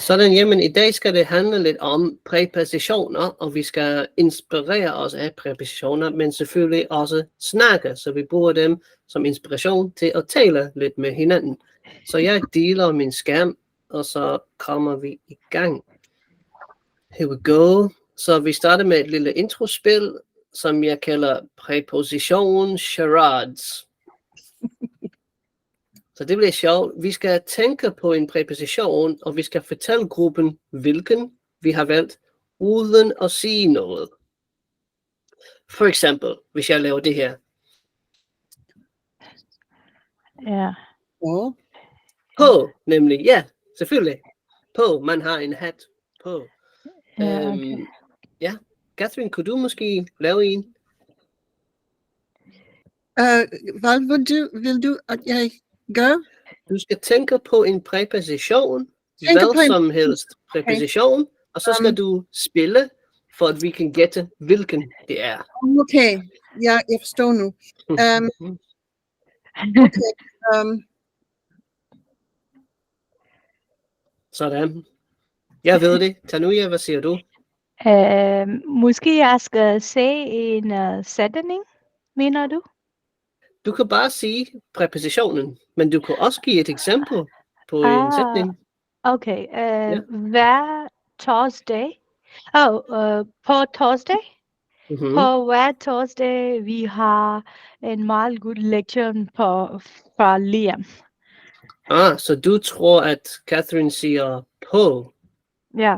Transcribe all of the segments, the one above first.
Sådan, jamen i dag skal det handle lidt om præpositioner, og vi skal inspirere os af præpositioner, men selvfølgelig også snakke, så vi bruger dem som inspiration til at tale lidt med hinanden. Så jeg deler min skærm, og så kommer vi i gang. Here we go. Så vi starter med et lille introspil, som jeg kalder Preposition Charades. Så det bliver sjovt. Vi skal tænke på en præposition, og vi skal fortælle gruppen, hvilken vi har valgt, uden at sige noget. For eksempel, hvis jeg laver det her. Ja. På, nemlig. Ja, selvfølgelig. På, man har en hat på. Ja, okay. Ja, Catherine, kunne du måske lave en? Hvad vil du, at jeg gør? Du skal tænke på en præposition, hvad som helst præposition, og så skal du spille, for at vi kan gætte, hvilken det er. Okay, ja, jeg forstår nu. Sådan. Jeg ved det. Tanuja, hvad siger du? Måske jeg skal se en sætning, mener du? Du kan bare sige præpositionen, men du kan også give et eksempel på en sætning. Okay. Hver torsdag. På torsdag. På hver torsdag vi har en meget god lektion fra Liam. Så du tror, at Catherine siger på? Ja.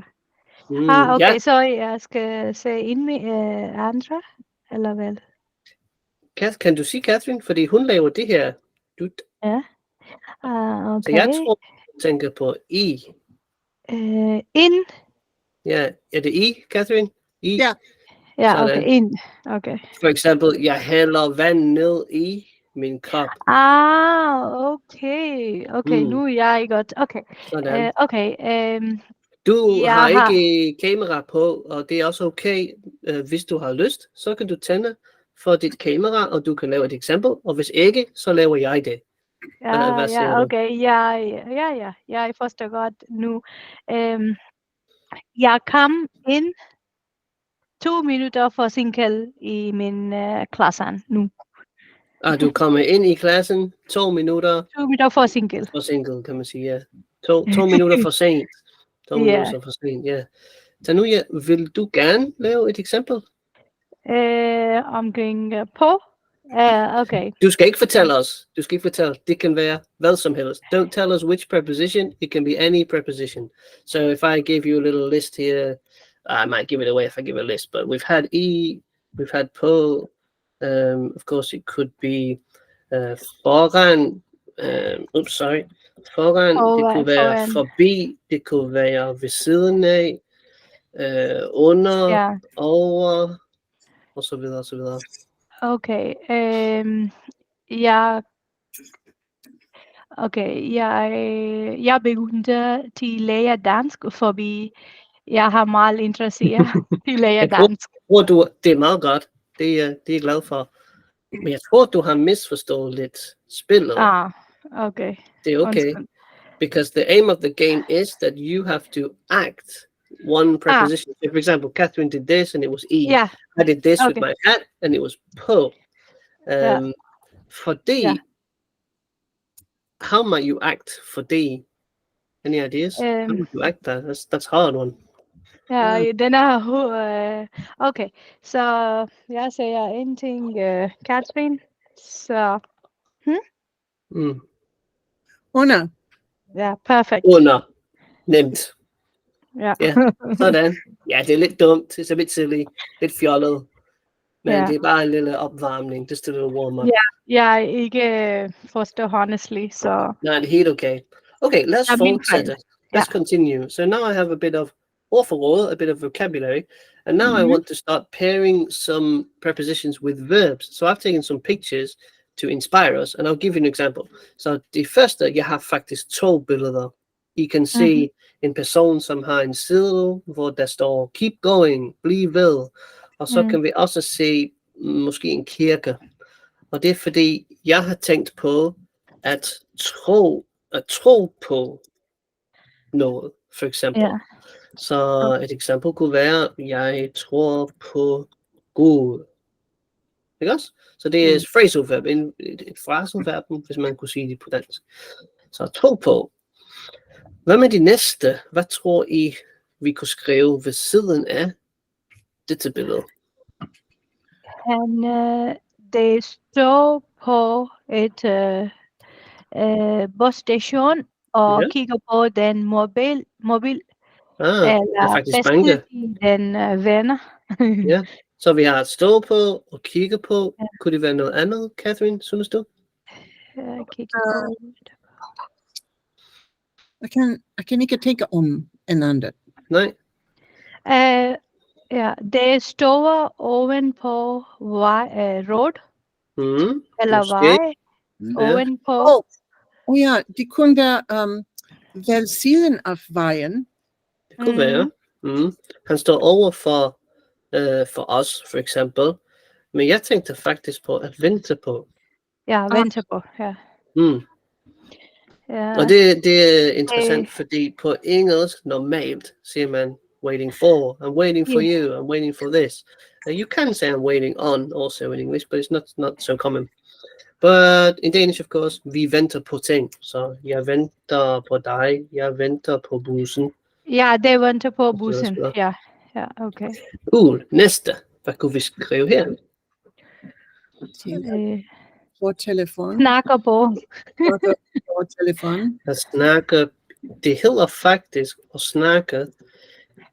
Okay, ja. så jeg skal se ind med andre, eller hvad? Kan du sige Catherine? Fordi hun laver det her. Ja. Okay. Så jeg tror, du tænker på I. In. Ja, er det I, Catherine? I? Ja. Ja, okay, in. Okay. For eksempel, jeg hælder vand ned i min kop. Okay. Nu er jeg godt. Okay. Sådan. Okay. Du har ikke kamera på, og det er også okay, hvis du har lyst, så kan du tænde for dit kamera, og du kan lave et eksempel, og hvis ikke, så laver jeg det. Okay. Jeg forstår godt nu. Jeg kom ind 2 minutter forsinket i min klasse nu. Du kommer ind i klassen 2 minutter. 2 minutter forsinket. Forsinket, kan man sige, ja. 2 minutter for sent. 2 minutter for sent, ja. Tanuja, vil du gerne lave et eksempel? Omkring på? Okay. Du skal ikke fortælle os. Det kan være hvad som helst. Don't tell us which preposition. It can be any preposition. So if I give you a little list here, I might give it away if I give a list, but we've had E, we've had på. Of course, it could be foran. Foran. Det kunne være forbi. Det kunne være ved siden af. Under. Over. Og så videre, og så videre. Okay. Jeg begyndte at lære dansk, fordi jeg har meget interesseret i at lære dansk. Det er meget godt. Det er jeg glad for. Men jeg tror, du har misforstået lidt spillet. Okay. Det er okay. Because the aim of the game is that you have to act one preposition. For example, Catherine did this and it was E. Yeah. I did this with my hat and it was på. Fordi, how might you act fordi? Any ideas? How would you act that? That's a hard one. Ja, den er okay. Så jeg siger en ting, Catherine. Så Under. Ja, perfekt. Under. Nemt. Ja. Sådan. Ja, det er lidt dumt. Det er lidt silly. Lidt fjollet. Men det er bare en lille opvarmning. Just a little warm-up. Jeg ikke forstår honestly, så... Nej, det er helt okay. Okay, let's fortsætte. Let's continue. So now I have a bit of ordforråd, a bit of vocabulary, and now I want to start pairing some prepositions with verbs. So I've taken some pictures to inspire us, and I'll give you an example. Så det første, jeg har faktisk 2 billeder. I kan se en person, som har en seddel, hvor der står, keep going, bliv ved. Og så kan vi også se måske en kirke. Og det er fordi, jeg har tænkt på at tro på noget. for example. Yeah. Så et eksempel kunne være, jeg tror på Gud. Ikke også? Så det er phrasal verb, et phrasal verb, hvis man kunne sige det på dansk. Så tro på. Hvad med de næste? Hvad tror I, vi kunne skrive ved siden af dette billede? Det står på et busstation og kigger på den mobil Det er faktisk bedste den venner. Ja, så vi har at stå på og kigge på. Kunne det være noget andet, Catherine, synes du? Kigge på. Jeg kan ikke tænke om en anden. Nej. Ja, det står oven på road. Eller vej. Oven på. Ja, det kunne være ved siden af vejen. Det kunne være. Han står over for os, for eksempel. Men jeg tænkte faktisk på at vente på. Ja, vente på, ja. Og det er interessant, fordi på engelsk normalt siger man waiting for, I'm waiting for you, I'm waiting for this. You can say I'm waiting on also in English, but it's not so common. But in Danish, of course, vi venter på ting. Så jeg venter på dig, jeg venter på bussen. Ja, det venter på bussen. Ja, okay. Cool. Næste. Hvad kunne vi skrive her? På telefon. Snakker på. På telefon. Jeg snakker. Det hedder faktisk at snakke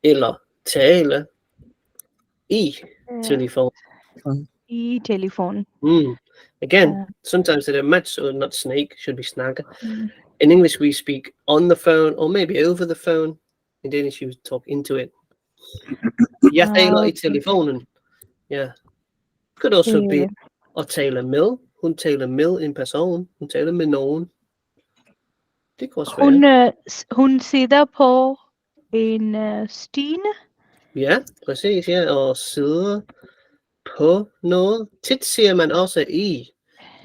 eller tale i telefon. I telefon. Again, sometimes they're match, so not snake, should be snakke. In English, we speak on the phone or maybe over the phone. In Danish, you talk into it. Jeg taler i telefonen. Yeah. Could also be at tale med. Hun taler med en person. Hun taler med nogen. Det kan også være. Hun sidder på en stine. Ja, præcis. Ja, og sidder på noget. Tit siger man også i.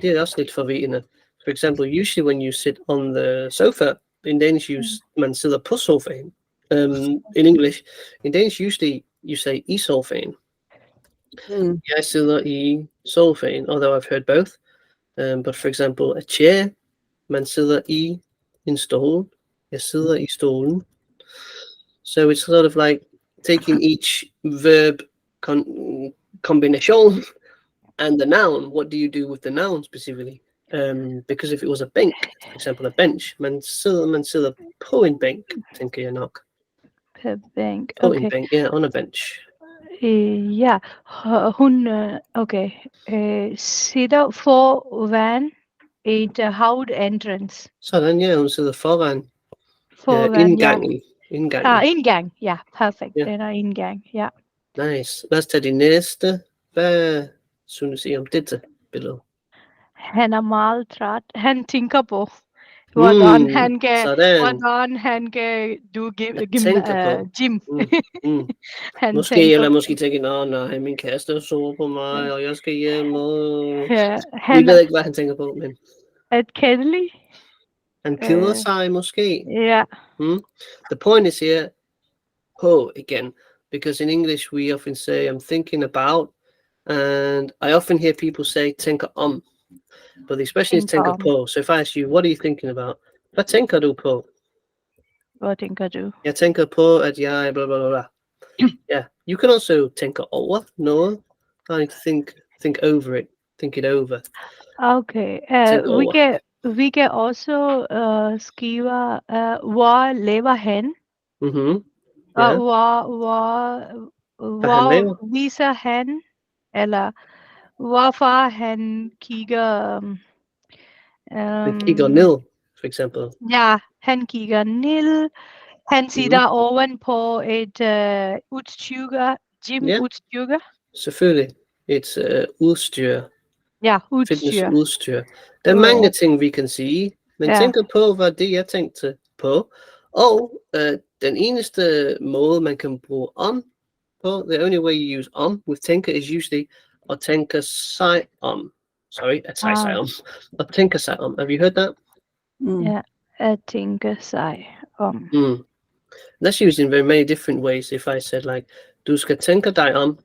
Det er også lidt forvirrende. For example, usually when you sit on the sofa, in Danish man sidder på sofaen. In English, in Danish usually you say i sofaen. Jeg sidder i sofaen, although I've heard both. But for example, a chair, man sidder i en stol. Jeg sidder i stolen. So it's sort of like taking each verb combination and the noun. What do you do with the noun specifically? Because if it was a bank, for example, a bench, man sidder på en bænk, tænker jeg nok. På bænk, okay. På en bænk, yeah, on a bench. Ja, hun sidder foran et hovedentrance. Sådan, ja, hun sidder foran indgangen. Indgang, ja, perfekt. Den er indgang, ja. Nice. Lad os tage det næste. Hvad synes I om dette billede? Han er meget træt. Han tænker på, hvordan han kan do gym. Måske tænker, nej, min kæreste sover på mig, og jeg skal hjem. Vi ved ikke, hvad han tænker på, men... Et kedelig. Han keder sig måske. Yeah. The point is here, again, because in English we often say I'm thinking about, and I often hear people say tænker om, but the expression is tænker på. So if I ask you, what are you thinking about? Hvad tænker du på? Hvad tænker du? Jeg tænker på, at jeg blah blah blah. Yeah, you can also tænker over noget. I need to think over it. Think it over. Okay. Vi kan også skrive, hvor lever han? Og hvor viser han? Eller hvorfor han kigger... Han kigger ned, for eksempel. Ja, han kigger ned. Han sidder oven på et udstyr, gym-udstyr. Selvfølgelig. Et udstyr. Ja, udstyr. Fitnessudstyr. Der er mange ting, vi kan sige, men tænker på, hvad det jeg tænkte på. Og den eneste måde, man kan bruge om på, the only way you use om with tænker is usually at tænke sig om. Sorry, at tage sig om. At tænke sig om. Have you heard that? Ja, at tænke sig om. That's used in very many different ways. If I said like, du skal tænke dig om,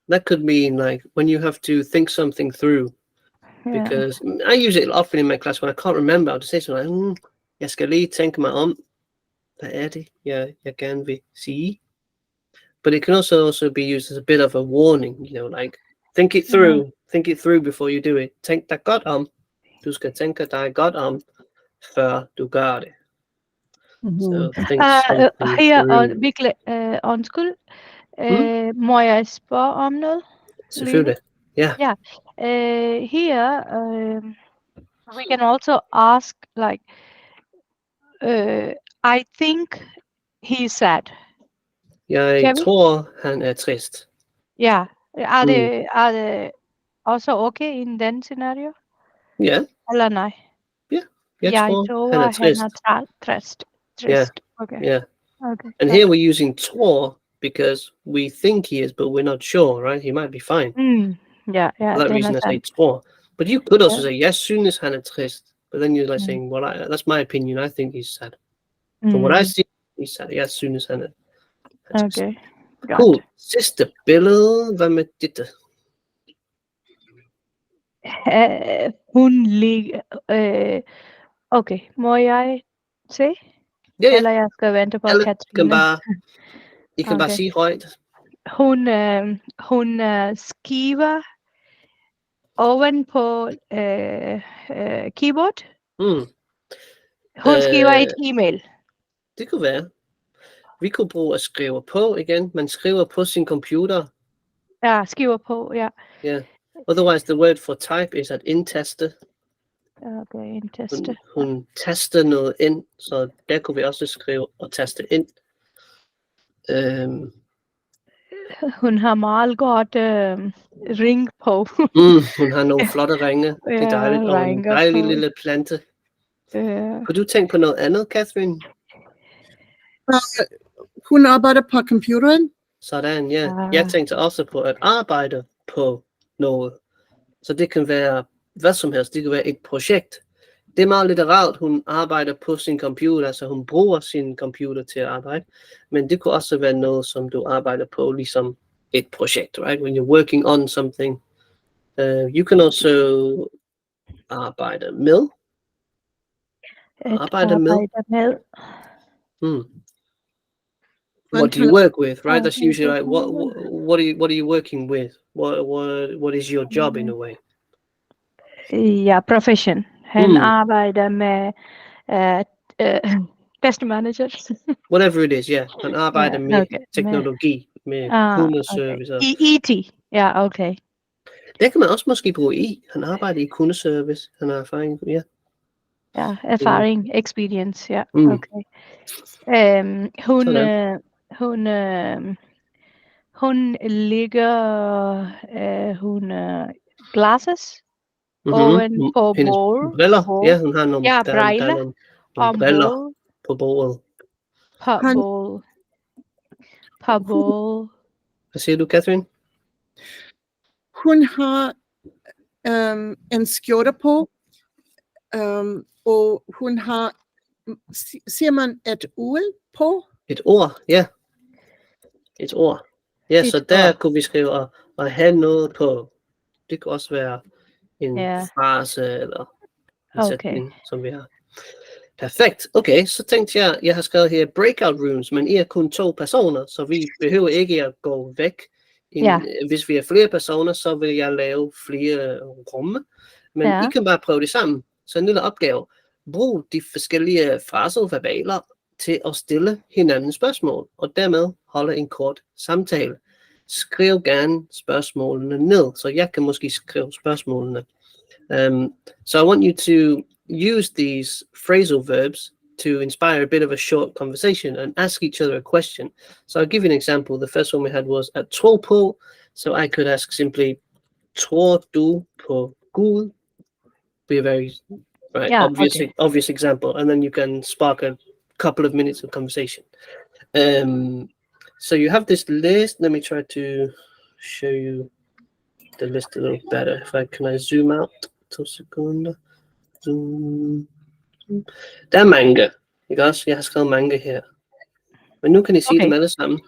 that could mean like when you have to think something through. Because I use it often in my class when I can't remember. I'll just say something like, jeg skal lige tænke mig om. Hvad er det, jeg gerne vil sige? But it can also be used as a bit of a warning, you know, like think it through before you do it. Tænk dig godt om. Du skal tænke dig godt om, før du gør det. So think something through. Virkelig, undskyld. Må jeg spørge om noget? Selvfølgelig. Yeah. Here, we can also ask like, I think he's sad. Jeg tror, han er trist. Ja, er det også okay i den scenario? Ja. Eller nej? Ja, jeg tror, han er trist. Trist. Okay. Yeah. Okay. And here we're using tror because we think he is, but we're not sure, right? He might be fine. Yeah. For that reason, I say tror. But you could also say, yes, soon as han er trist. But then you're like saying, well, that's my opinion. I think he's sad. From what I see, he's sad. Yes, soon as han er trist. Okay. Cool. Sidste billede. Hvad med dette? Hun ligger... Okay, må jeg se? Ja. Eller jeg skal vente på Katrine? I kan bare sige højt. Hun skriver oven på keyboard. Hun skriver et e-mail. Det kunne være. Vi kunne bruge at skrive på igen. Man skriver på sin computer. Ja, skriver på, ja. Yeah. Otherwise, the word for type is at indtaste. Okay, indtaste. Hun taster noget ind, så der kunne vi også skrive og taste ind. Hun har meget godt ring på. Hun har nogle flotte ringe. Det er dejligt. Og en dejlig lille plante. Kunne du tænke på noget andet, Catherine? Hun arbejder på computeren. Sådan, ja. Jeg tænkte også på at arbejde på noget. Så det kan være hvad som helst. Det kan være et projekt. Det er meget litterært. Hun arbejder på sin computer, så hun bruger sin computer til at arbejde. Men det kunne også være noget, som du arbejder på, ligesom et projekt, right? When you're working on something. You can also arbejde med. Arbejde med. What do you work with, right? That's usually like what are you working with? What is your job in a way? Ja, profession. Han arbejder med test manager. Whatever it is, yeah. Han arbejder med teknologi, med kundeservice. Okay. I IT, ja, okay. Det kan man også måske bruge i. Han arbejder i kundeservice. Han har erfaring, ja. Ja, erfaring, experience, ja, okay. Hun ligger, glasses oven på bordet. Briller, ja, hun har nogle briller på bordet. På bordet. Hvad siger du, Catherine? Hun har en skjorte på, og hun har, siger man et ord på? Et ord, ja. Et ord. Ja, så der kunne vi skrive at have noget på. Det kunne også være en frase eller en sætning, som vi har. Perfekt. Okay, så tænkte jeg har skrevet her breakout rooms, men I er kun 2 personer, så vi behøver ikke at gå væk. Hvis vi er flere personer, så vil jeg lave flere rumme, men I kan bare prøve det sammen. Så en lille opgave. Brug de forskellige fraser verbaler til at stille hinanden spørgsmål, og dermed holde en kort samtale. Skriv gerne spørgsmålene ned, så jeg kan måske skrive spørgsmålene. So I want you to use these phrasal verbs to inspire a bit of a short conversation and ask each other a question. So I'll give you an example. The first one we had was at tror på, so I could ask simply, tror du på Gud? Be a very obvious example, and then you can spark a couple of minutes of conversation. So you have this list. Let me try to show you the list a little better. Can I zoom out? 2 sekunder. Zoom. Der er mange. Ikke også? Jeg har skrevet mange her. Men nu kan I sige Okay. dem alle sammen.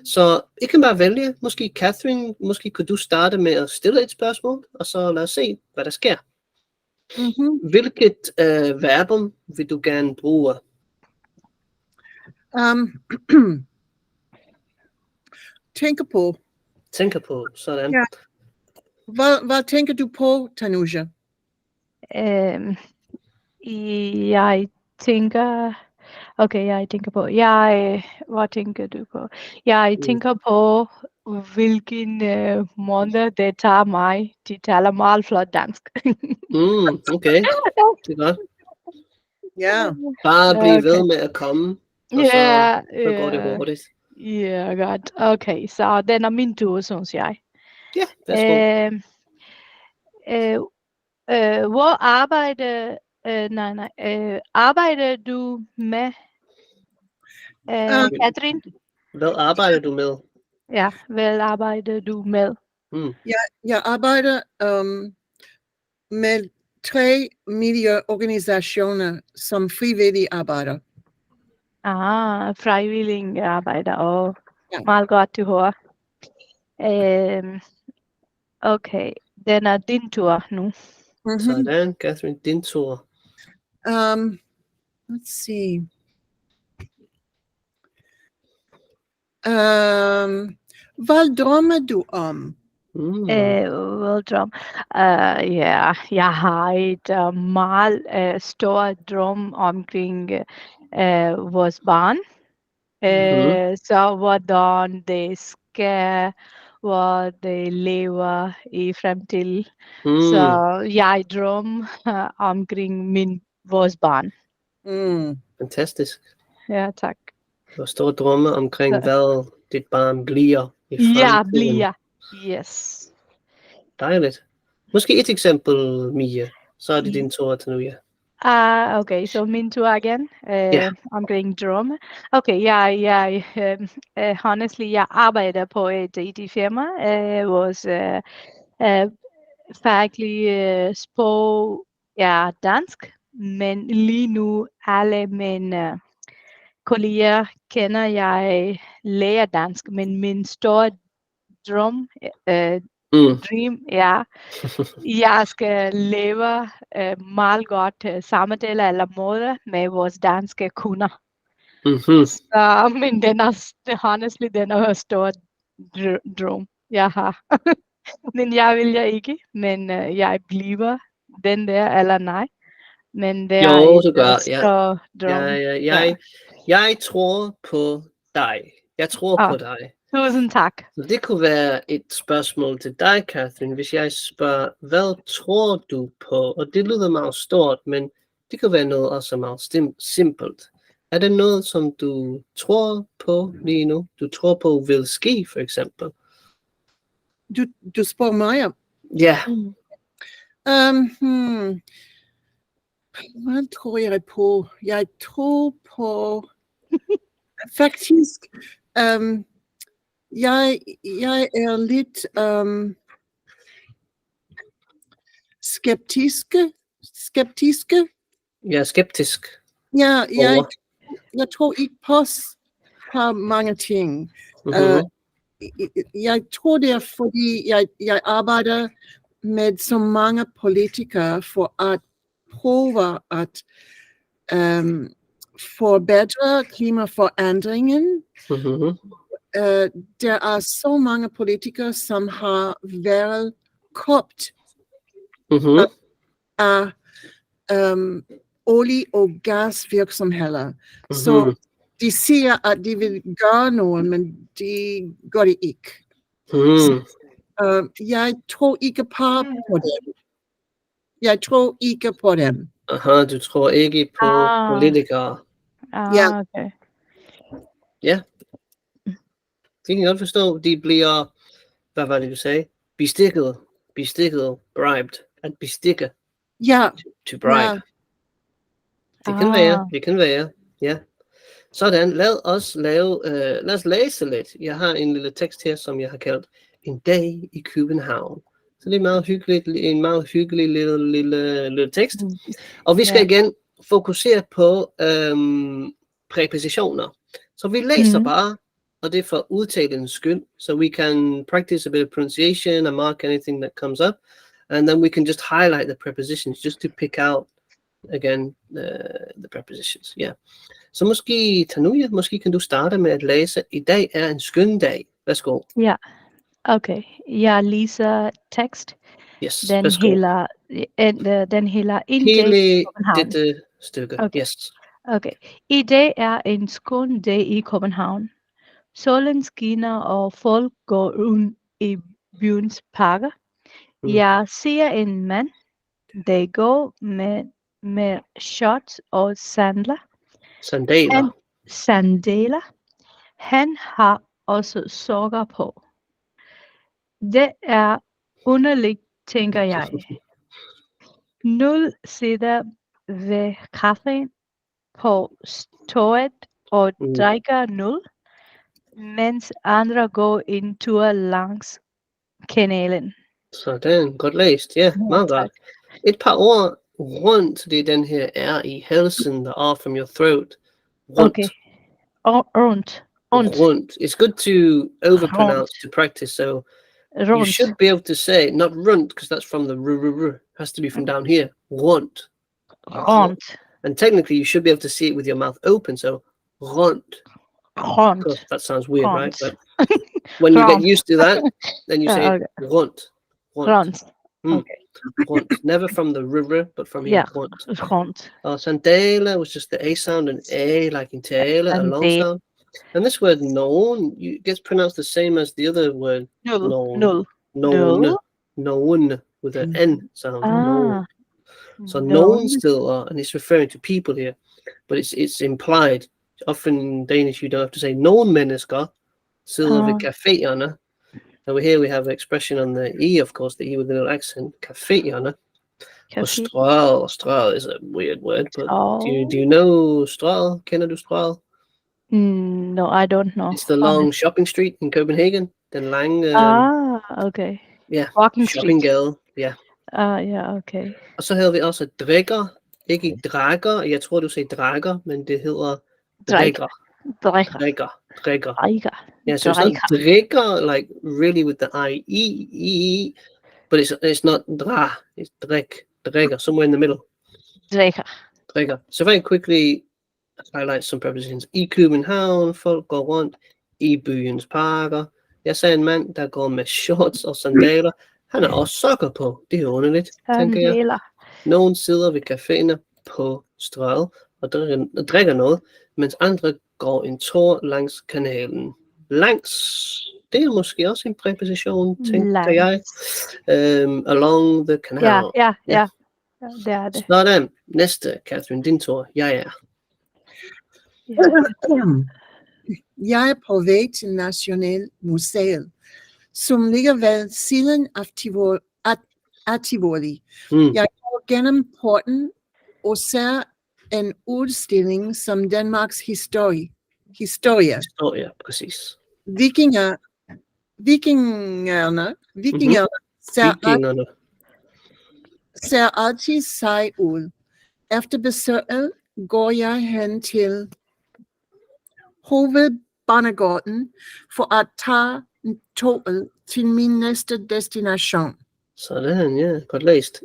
Så I kan bare vælge. Måske Catherine, måske kunne du starte med at stille et spørgsmål, og så lad os se, hvad der sker. Mhm. Hvilket verbum vil du gerne bruge? Tænker på. Tænker på, sådan. Ja. Hvad tænker du på, Tanuja? Jeg tænker... Okay, jeg tænker på... Hvad tænker du på? Jeg tænker på, hvilken måned det tager mig. De taler meget flot dansk. Okay, det er godt. Ja. Bare bliv ved med at komme, og så går det hurtigt. Ja, godt. Okay, så den er min tur, synes jeg. Ja, værsgo. Hvor arbejder du med, Catherine? Hvad arbejder du med? Ja, hvad arbejder du med? Jeg arbejder med 3 miljøorganisationer som frivillig arbejder. Frivillig arbejder. Ja. Meget godt til høre. Okay, den er din tur nu. Mhm. Sådan, Catherine, din tur. Let's see. Hvad drømmer du om? Jeg har et meget stort drøm omkring vores barn. Så hvordan det skal, hvor det lever i fremtiden. Så jeg drømmer omkring vores barn. Fantastisk. Ja, tak. Du har store drømme omkring, hvad dit barn bliver i fremtiden. Ja, bliver. Yes. Dejligt. Måske et eksempel, Mia. Så er det din tur til nu, ja. Okay, så min tur igen omkring drømme. Okay, honestly, jeg arbejder på et IT-firma. Vores faglige sprog er dansk, men lige nu alle mine kolleger kender jeg lærer dansk, men min store dream er, jeg skal leve meget godt samtale eller måde med vores danske kunder. Så, men den er stor drøm, jeg har. Men jeg vil ikke, men jeg bliver den der eller nej. Men det er et stor drøm. Jeg tror på dig. Jeg tror på dig. Tusind tak. Så det kunne være et spørgsmål til dig, Catherine, hvis jeg spørger, hvad tror du på? Og det lyder meget stort, men det kan være noget også meget simpelt. Er det noget, som du tror på lige nu? Du tror på vil ske, for eksempel? Du spørger mig om? Ja. Hvad tror jeg på? Jeg tror på... Faktisk... Jeg er lidt skeptisk. Ja, skeptisk. Ja, jeg tror ikke på mange ting. Jeg tror det er, fordi jeg arbejder med så mange politikere for at prøve at forbedre klimaforandringen. Der er så mange politikere, som har været købt af olie- og gasvirksomheder. Så de siger, at de vil gøre noget, men de gør det ikke. Jeg tror ikke på dem. Jeg tror ikke på dem. Aha, du tror ikke på politikere. Ja. Okay. Ja. Det kan jeg godt forstå. De bliver, hvad var det du sagde? Bestikket, bribed, at bestikke. Ja. To bribe. Ja. Det kan være, ja. Sådan, lad os læse lidt. Jeg har en lille tekst her, som jeg har kaldt En dag i København. Så det er meget hyggeligt, en meget hyggelig lille tekst. Og vi skal igen fokusere på præpositioner. Så vi læser bare, og det er for udtalens skyld, so we can practice a bit of pronunciation and mark anything that comes up, and then we can just highlight the prepositions just to pick out again the prepositions. Yeah. Så måske Tanuja, måske kan du starte med at læse. I dag er en skøn dag. Værsgo. Ja, okay. Jeg læser tekst. Yes, Den værsgo. hedder En dag i København. Dette stykke. Okay. Yes. Okay. I dag er en skøn dag i København. Solen skinner, og folk går rundt i byens parker. Jeg ser en mand, der går med shorts og sandaler. Han har også sokker på. Det er underligt, tænker jeg. Nul sidder ved kaffen på torvet og drikker nul, mens andre går en tur langs kanalen. Sådan, godt læst. Ja, meget godt. Et par ord rundt, det er den her R i halsen, the R from your throat. Rundt. Okay. Rundt. It's good to overpronounce to practice, so you should be able to say, not rundt, because that's from the r, has to be from down here. Rundt. And technically, you should be able to see it with your mouth open, so rundt. That sounds weird, right? But when you get used to that, then you say rundt. Okay. Rundt. Never from the r, but from here. Rundt. Sandaler was just the A sound and A, like in tailor, a long sound. And this word known gets pronounced the same as the other word. Known. Known with an N sound. Known. So known still are, and it's referring to people here, but it's implied. Often in Danish, you don't have to say nogen mennesker sidder ved caféerne. Over here we have an expression on the E, of course, the E with a little accent. Caféerne. Stral is a weird word, but do you know Stral? Kender du Stral? No, I don't know. It's the long shopping street in Copenhagen. Den lange... okay. Yeah, Walking shopping street. gade. Yeah. Okay. Og så havde vi også drikker. Ikke drakker. Jeg tror, du siger drakker, men det hedder drikker. Yeah, so it's not drikker, like really with the I-E, but it's not dra, it's drikker, somewhere in the middle. Drikker. So very quickly, highlight some prepositions. I København, folk går rundt i byens parker. Jeg ser en mand, der går med shorts og sandaler. Han har også sokker på. Det er underligt, tænker jeg. Nogen sidder ved caféerne på Strøget og drikker noget, mens andre går en tur langs kanalen. Langs, det er måske også en præposition, tænker jeg. Along the canal. Ja, det er det. Sådan, næste, Catherine, din tur. Jeg er. Jeg er på vej til Nationalmuseet, som ligger ved siden af Tivoli. Jeg går gennem porten og ser en udstilling som Danmarks historie. Historie, præcis. Vikingerne ser altid sej ud. Efter besøget går jeg hen til hovedbanegården for at tage toget til min næste destination. Sådan, ja. Godt læst.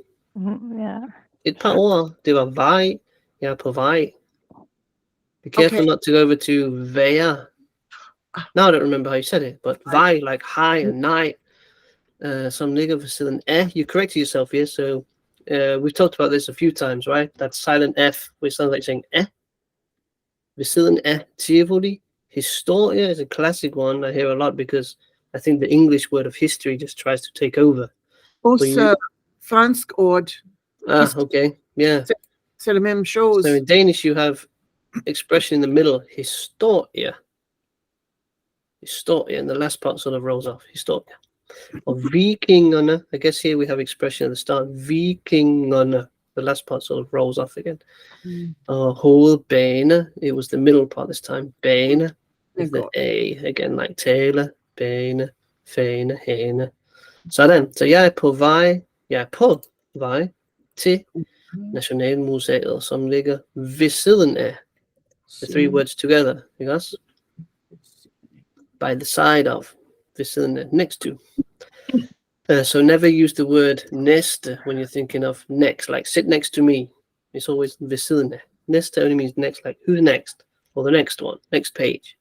Et par ord. Det var vej. Jeg er på vej. Be careful not to go over to være. Now I don't remember how you said it, but vej, like high and night. Som ligger ved siden af. You corrected yourself here, so we've talked about this a few times, right? That silent F, which sounds like saying eh. Ved siden af Tivoli. Historia is a classic one I hear a lot because I think the English word of history just tries to take over. Also, fransk ord. Okay, yeah. So in Danish you have expression in the middle, historia. Historia, and the last part sort of rolls off, historia. Or vikingerne, I guess here we have expression at the start, vikingerne. The last part sort of rolls off again. Hovedbane, it was the middle part this time. Bane, with the A, again like taler, bane, fane, hane. Sådan, så jeg er på vej til Nationalmuseet, som ligger ved siden af. The three words together, yes? By the side of, ved siden af, next to. So never use the word næste when you're thinking of next, like sit next to me. It's always ved siden af. Næste only means next, like who's next? Or the next one, next page.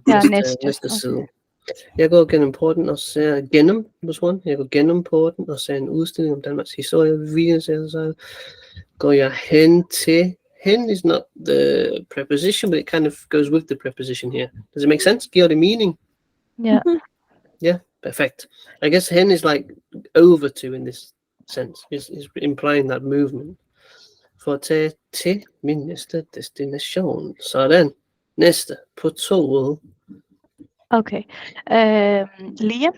Yeah, næste. Næste side. Jeg går gennem porten og ser gennem, was one. Jeg går gennem porten og ser en udstilling om Danmarks historie. Så går jeg hen til. Hen is not the preposition, but it kind of goes with the preposition here. Does it make sense? Giver det meaning? Yeah. Yeah, perfect. I guess hen is like over to in this sense. It's implying that movement. For at tage til min næste destination. Sådan. Næste. På toget. Okay. Liam,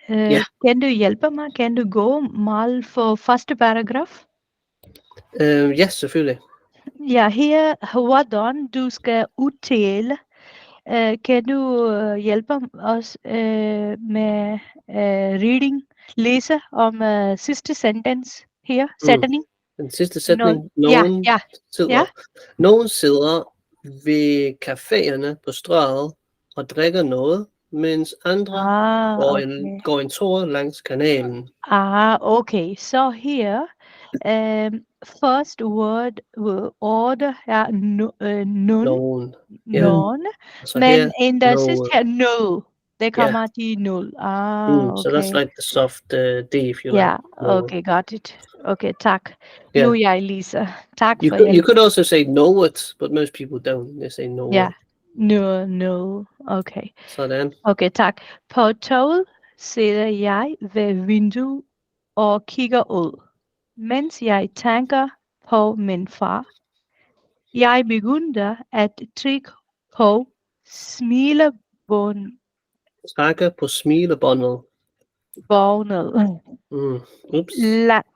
Ja. kan du hjælpe mig? Kan du gå mal for første paragraf? Ja, selvfølgelig. Ja, her, hvordan du skal udtale. Kan du hjælpe os med reading, læse om sidste sentence her, sætning? Den sidste sætning. Nogen sidder ved caféerne på Strøget og drikker noget, mens andre går en tur langs kanalen. Okay. So here, first word order er nogen. Men in the sidste nul. Det kommer til nul. Okay. So that's like the soft D, if you like. Yeah. Okay, got it. Okay, tak. Nu er jeg Lisa. Tak for You could also say know it, but most people don't. They say know it. No. Okay. Sådan. Okay, tak. På toget sidder jeg ved vinduet og kigger ud, mens jeg tænker på min far. Jeg begynder at trykke på smilebåndet. Trækker på smilebåndet. Oops.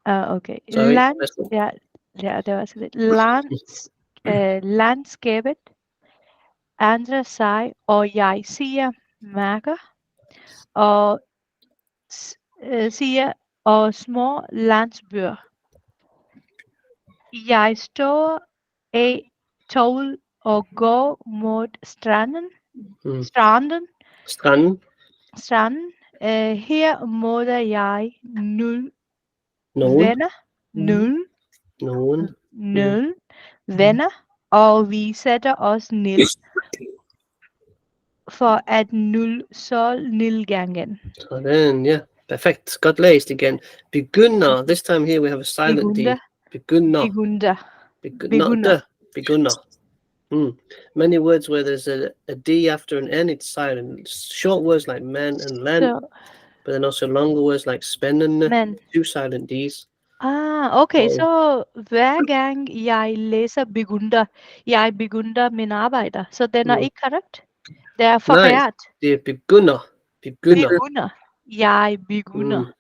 Okay. Det var så lidt. Landskabet ændrer sig, og jeg siger mærker og siger og små landsbyer. Jeg står af toget og går mod stranden. Her møder jeg nul venner, og vi sætter os ned for at nul solnedgangen. Sådan, ja. Perfekt. Godt læst igen. Begynder. This time here we have a silent D. Begynder. Many words where there's a D after an N, it's silent. Short words like man and land, but then also longer words like spændende, two silent D's. Okay, så hver gang jeg læser jeg begynder min arbejde, så den er ikke korrekt. Det er forkert. Nej, det er begynder. Jeg begynder.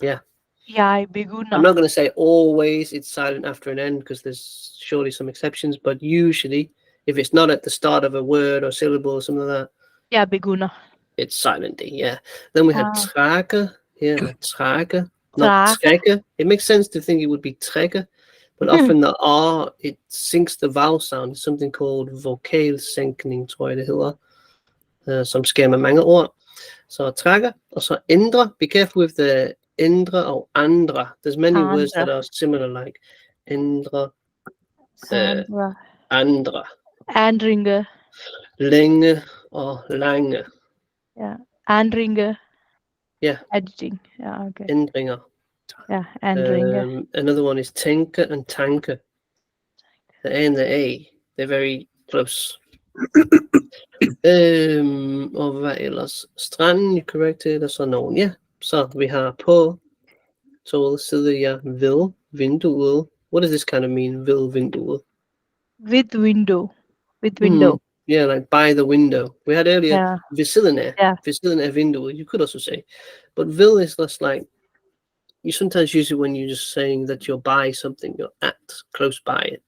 Yeah. Jeg begynder. I'm not going to say always it's silent after an N, because there's surely some exceptions, but usually, if it's not at the start of a word or syllable or something like that, jeg begynder. It's silent D, yeah. Then we have trække here, trække, not trække. It makes sense to think it would be trække, but often the R, it sinks the vowel sound. It's something called vokalsænkning, tror jeg det hedder, som sker med mange ord. Så trække, og så ændre. Be careful with the ændre og andre. There's many words that are similar, like ændre, andre. Ændringe. Længe og lange. Ja, ændringe. Yeah. Editing. Yeah, okay. Ændringer. Yeah, ændringer. Another one is tænke and tanke. The A and the A, they're very close. Og hvad ellers? Stranden, you corrected, og så nogen. Ja, så vi har på toget sidder jeg ved vinduet. What does this kind of mean, ved vinduet? With window. With window. Yeah, like by the window. We had earlier ved siden af. Yeah. Ved siden af vinduet, you could also say. But ved is less like, you sometimes use it when you're just saying that you're by something, you're at, close by it.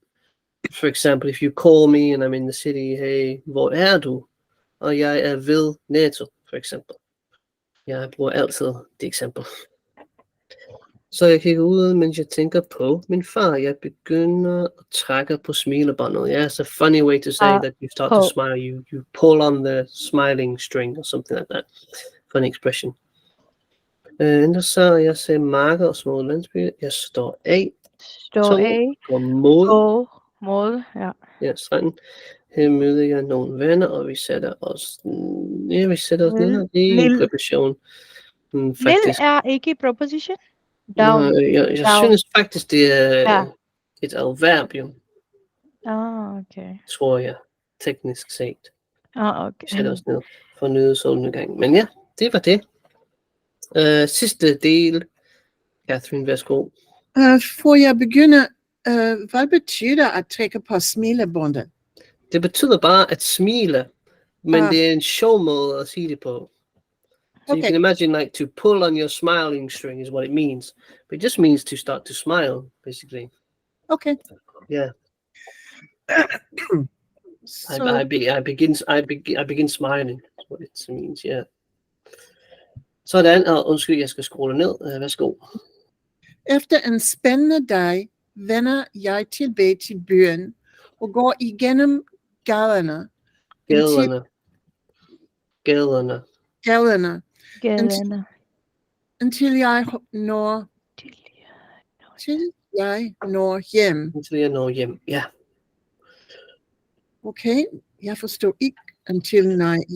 For example, if you call me and I'm in the city, hey, hvor er du? Og jeg er ved Netto, for eksempel. Jeg bruger altid det eksempel. Så jeg kigger ud, mens jeg tænker på min far. Jeg begynder at trække på smilebåndet. Yeah, it's a funny way to say that you start to smile. You pull on the smiling string or something like that. Funny expression. Ellers så jeg ser marker og små landsbyer. Jeg står af. Går mod, ja. Ja, stranden. Her møder jeg nogle venner, og vi sætter os ned. Det er en preposition. Faktisk. er ikke preposition? Jeg synes faktisk, det er et adverb, jo. Okay. Tror jeg, teknisk set. Okay. Vi sætter os ned for at nyde solnedgang. Men ja, det var det. Sidste del. Catherine, værsgo. For jeg begynde, hvad betyder at trække på smilebåndet? Det betyder bare at smile, men det er en sjov måde at sige det på. So you can imagine, like, to pull on your smiling string is what it means. But it just means to start to smile, basically. Okay. Yeah. So, I begin smiling. That's what it means, yeah. Sådan, og undskyld, jeg skal scrolle ned. Værsgo. Efter en spændende dag vender jeg tilbage til byen og går igennem gaderne. Indtil jeg når hjem. Ja. Okay, jeg forstår ikke until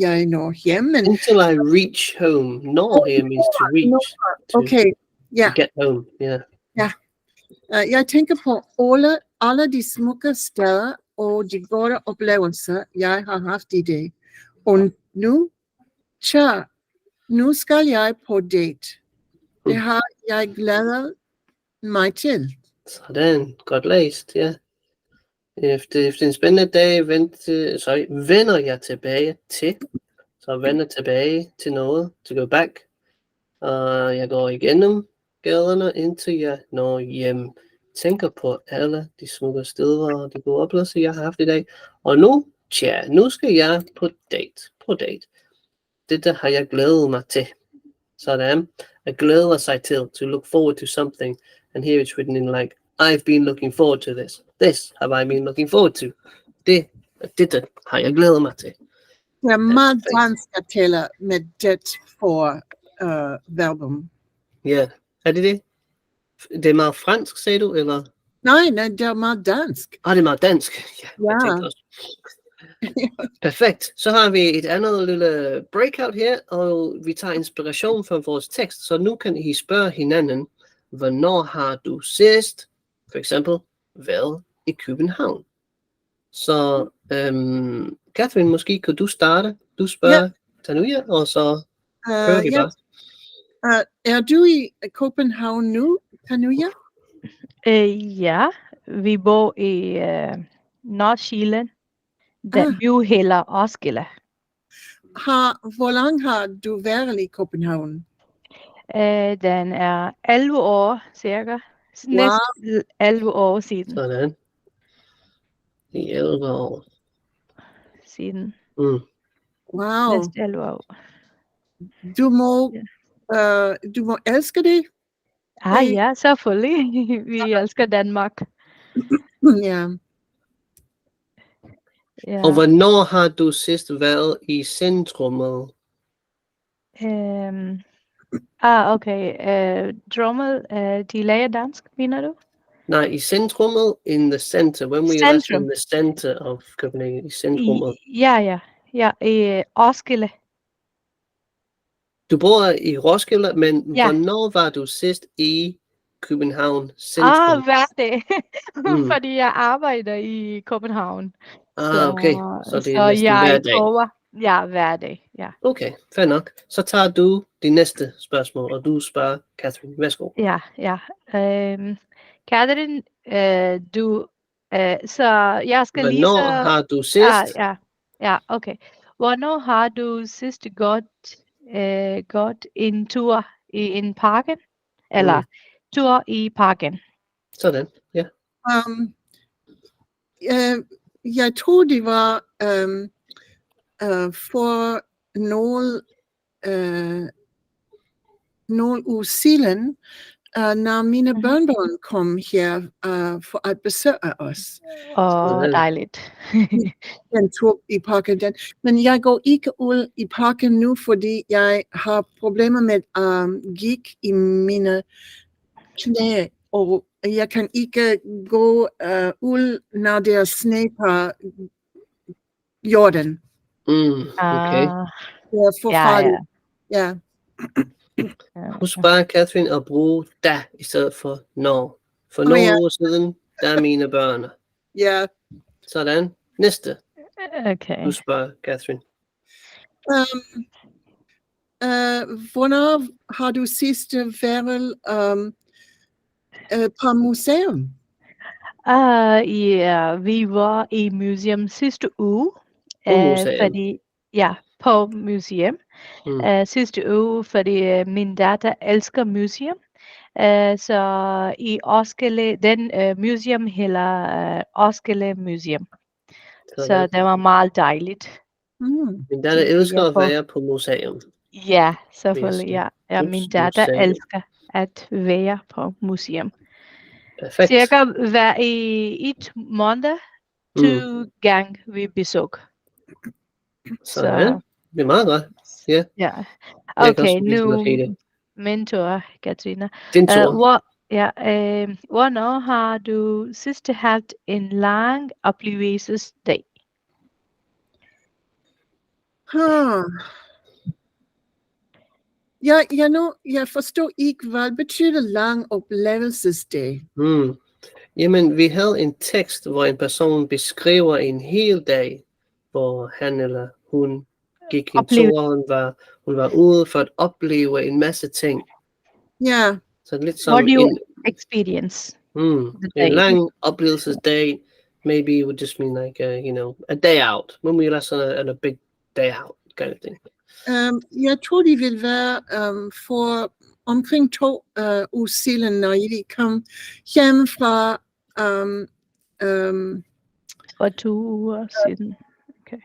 jeg når hjem. Men until I reach home. Når here means to reach. Okay, ja. To get home, yeah. Ja. Jeg tænker på alle de smukke steder og de gode oplevelser, jeg har haft i det. Og nu skal jeg på date. Det har jeg glædet mig til. Sådan, godt læst, ja. Efter en spændende dag vender jeg tilbage til. Så vender tilbage til noget, to go back. Og jeg går igennem gaderne, indtil jeg når hjem. Tænker på alle de smukke steder og de gode oplevelser, jeg har haft i dag. Og nu skal jeg på date. Dette har jeg glædet mig til. Sådan. At glæde sig til, to look forward to something. And here it's written in like, I've been looking forward to this. This have I been looking forward to. Dette har jeg glædet mig til. Det er meget dansk at tale med det for verbum. Ja, er det? Det er meget fransk, sagde du, eller? Nej, det er meget dansk. Det er meget dansk. Ja. Jeg tænkte også. Perfekt. Så har vi et andet lille breakout her, og vi tager inspiration fra vores tekst. Så nu kan I spørge hinanden, hvornår har du sidst, for eksempel, været i København? Så Catherine, måske kan du starte. Du spørger Tanuja, og så hører vi bare. Er du i København nu, Tanuja? Ja, vi bor i Nordsjælland. Den by hedder Roskilde. Hvor lang har du været i København? Den er 11 år cirka. Næsten 11 år siden. Sådan. I 11 år. Siden. Wow. Næsten 11 år. Du må elske det. Ja, selvfølgelig. Vi elsker Danmark. Ja. Ja. Og hvornår har du sidst været i centrummet? Okay. Drummel, de lærer dansk, mener du? Nej, i centrummet, in the center. When were you last in the center of Copenhagen? I centrummet. Ja, i Roskilde. Du bor i Roskilde, men hvornår var du sidst i København centrum? Hver dag. Fordi jeg arbejder i København. Okay. Så det er næsten hver dag. Hver dag. Ja. Okay, fair nok. Så tager du det næste spørgsmål, og du spørger Catherine. Værsgo. Ja. Catherine, så jeg skal lige så... Hvornår har du sidst? Ja, okay. Hvornår har du sidst gått en tur i en parken? Eller tur i parken? Sådan, ja. Jeg tror det var for nogle uger siden, når mine børnebørn kom her for at besøge os. Dejligt. En tur i parken. Men jeg går ikke ud i parken nu, fordi jeg har problemer med gik i mine knæ, og jeg kan ikke gå ud, når det er sne på jorden. Okay. Det er forfærdeligt. Ja. Husk bare, Catherine, at bruge da i stedet for når. For nogle uger siden, der er mine børn. Ja. Sådan. Næste. Okay. Husk bare, Catherine. Hvornår har du sidst været på museum? Vi var i museum sidste uge. På museum? Fordi, på museum. Sidste uge, fordi min datter elsker museum. Så i Roskilde, den museum hedder Roskilde Museum. Så det var meget dejligt. Min datter elsker at være på museum. Ja, selvfølgelig. Ja, min datter elsker at være på museum. Perfekt. Cirka hver i et måned 2 gange vi besøg. Så det er meget godt. Ja. Okay, nu min tur, Katrina. Din tur. Hvornår har du sidst haft en lang oplevelsesdag? Jeg forstår ikke, hvad betyder lang oplevelsesdag? Jamen, vi havde en tekst, hvor en person beskriver en hel dag, hvor han eller hun gik en tur, hun var ude for at opleve en masse ting. Ja. Så lidt som What do you experience? En lang oplevelsesdag, maybe it would just mean like, a day out. When we last on a big day out kind of thing. Jeg tror, det vil være for omkring 2 uger siden, når I kom hjem fra for 2 uger siden. Okay.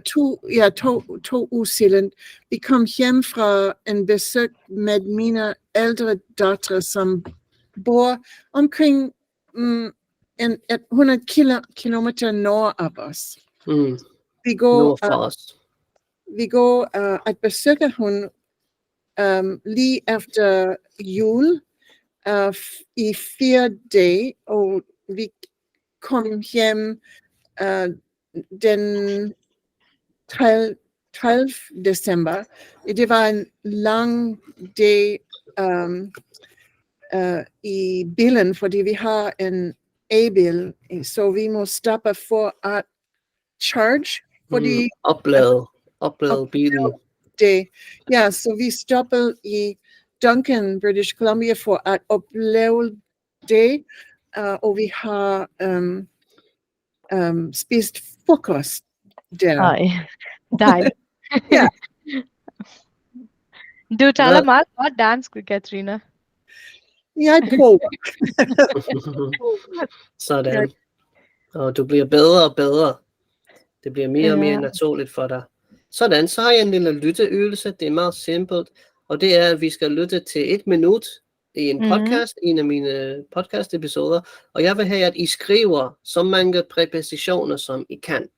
2 uger siden. Vi kom hjem fra en besøg med mine ældre døtre, som bor omkring 100 kilometer nord af os. Vi går at besøge hun lige efter jul i 4 dage, og vi kom hjem den 12. december. Det var en lang dag i bilen, fordi vi har en e-bil, så vi må stoppe for at charge, fordi oplade bilen. Ja, så vi stoppede i Duncan, British Columbia for at opleve det, og vi har spist frokost der. Nej, dejligt. Ja. Du taler meget godt dansk, Katrina. Jeg prøver. Sådan. Og du bliver bedre og bedre. Det bliver mere og mere naturligt for dig. Sådan, så har jeg en lille lytteøvelse. Det er meget simpelt. Og det er, at vi skal lytte til 1 minut i en podcast, en af mine podcast-episoder. Og jeg vil have, at I skriver så mange præpositioner, som I kan.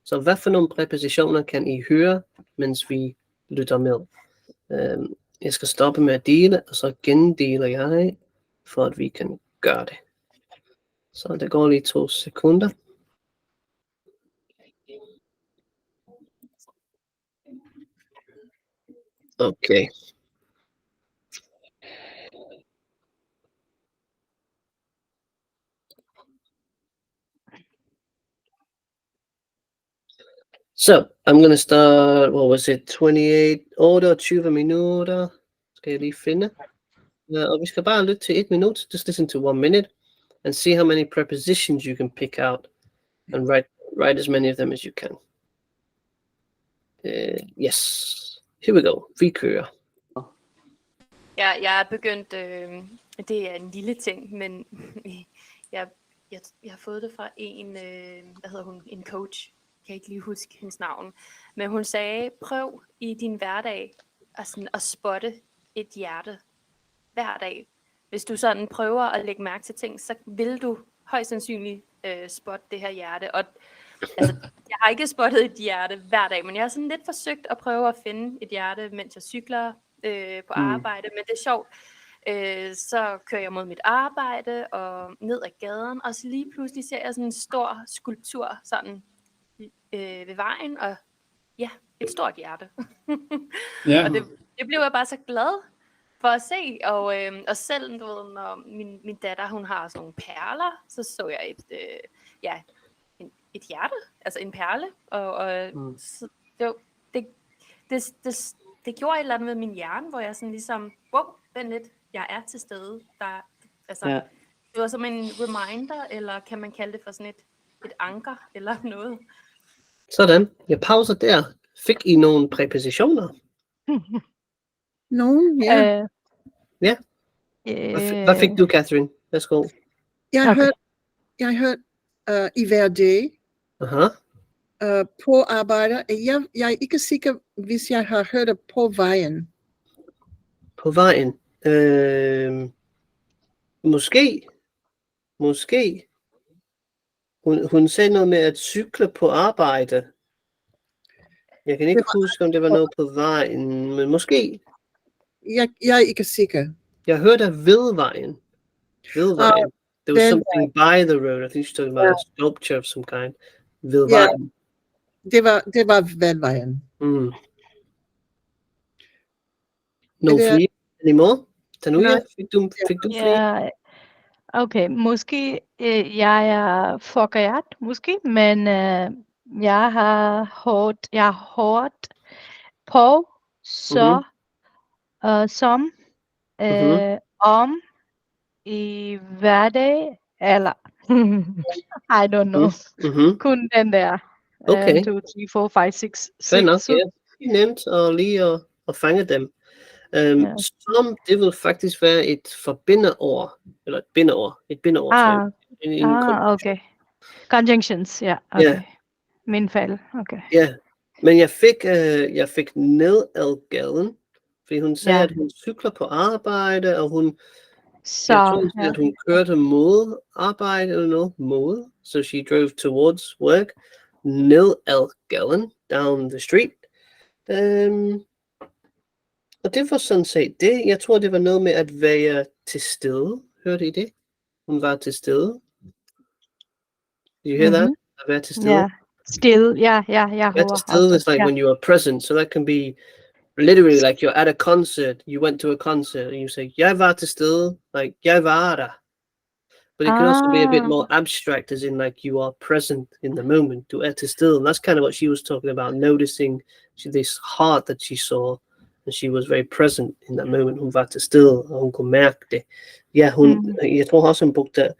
Så hvad for nogle præpositioner kan I høre, mens vi lytter med? Jeg skal stoppe med at dele, og så gendeler jeg, for at vi kan gøre det. Så det går lige 2 sekunder. Okay. So, I'm going to start, what was it, 28 minutter. Skal jeg lige finde. Og vi skal bare lytte til 1 minut. Just listen to 1 minute and see how many prepositions you can pick out and write as many of them as you can. Yes. Here we go. Vi kører. Ja, jeg er begyndt, det er en lille ting, men jeg har fået det fra en, hvad hedder hun, en coach. Jeg kan ikke lige huske hendes navn. Men hun sagde, prøv i din hverdag at spotte et hjerte hver dag. hvis du sådan prøver at lægge mærke til ting, så vil du højst sandsynligt spotte det her hjerte. Og altså, jeg har ikke spottet et hjerte hver dag, men jeg har sådan lidt forsøgt at prøve at finde et hjerte, mens jeg cykler på arbejde. Men det er sjovt. Så kører jeg mod mit arbejde og ned ad gaden, og så lige pludselig ser jeg sådan en stor skulptur sådan ved vejen, og ja, et stort hjerte. Ja. Og det blev jeg bare så glad for at se, og selv du ved, når min datter, hun har sådan nogle perler, så jeg et hjerte, altså en perle, og så det gjorde et eller andet med min hjerne, hvor jeg sådan ligesom, wow, vent lidt, jeg er til stede. Det var som en reminder, eller kan man kalde det for sådan et anker, eller noget. Sådan, jeg pauser der. Fik I nogle præpositioner? Nogen, ja. Ja. Hvad fik du, Catherine? Værsgo. Jeg har hørt i hver dag på arbejde. Jeg er ikke sikker, hvis jeg har hørt det på vejen. På vejen? Måske. Hun sagde noget med at cykle på arbejde. Jeg kan ikke huske, om det var noget på vejen, men måske. Jeg er ikke sikker. Jeg hørte ved vejen. Ved vejen. There was something by the road. I think she's talking about a sculpture of some kind. Ved vejen. Det var ved vejen. No flere anymore? Tanuja, fik du flere? Okay, måske jeg er forkert, måske, men jeg har hørt på så som om i hverdag, eller I don't know, kun den der. Okay. 1, 2, 3, 4, 5, 6, 6. Fair nok, ja. Det er nemt at lige at fange dem. Som, det vil faktisk være et forbindeord, eller et bindeord. Et bindeord. Okay. Conjunctions, ja. Okay. Yeah. Min fejl, okay. Ja, men jeg fik ned ad gaden, fordi hun sagde, at hun cykler på arbejde, og hun at hun kørte mod arbejde eller noget, mod. So she drove towards work, ned ad gaden, down the street. Og det var sådan set det. Jeg tror, det var noget med at være til stede. Hørte I det? Hun var til stede. Did you hear that? At være til stede? Yeah. Still, yeah. Være til stede is like when you are present. So that can be literally like you're at a concert. You went to a concert and you say, jeg var til stede. Like, jeg var der. But it can also be a bit more abstract, as in like you are present in the moment. Du er til stede. And that's kind of what she was talking about, noticing this heart that she saw. And she was very present in that moment. Hun var til stede, og hun kunne mærke det. Ja, jeg tror også, hun brugte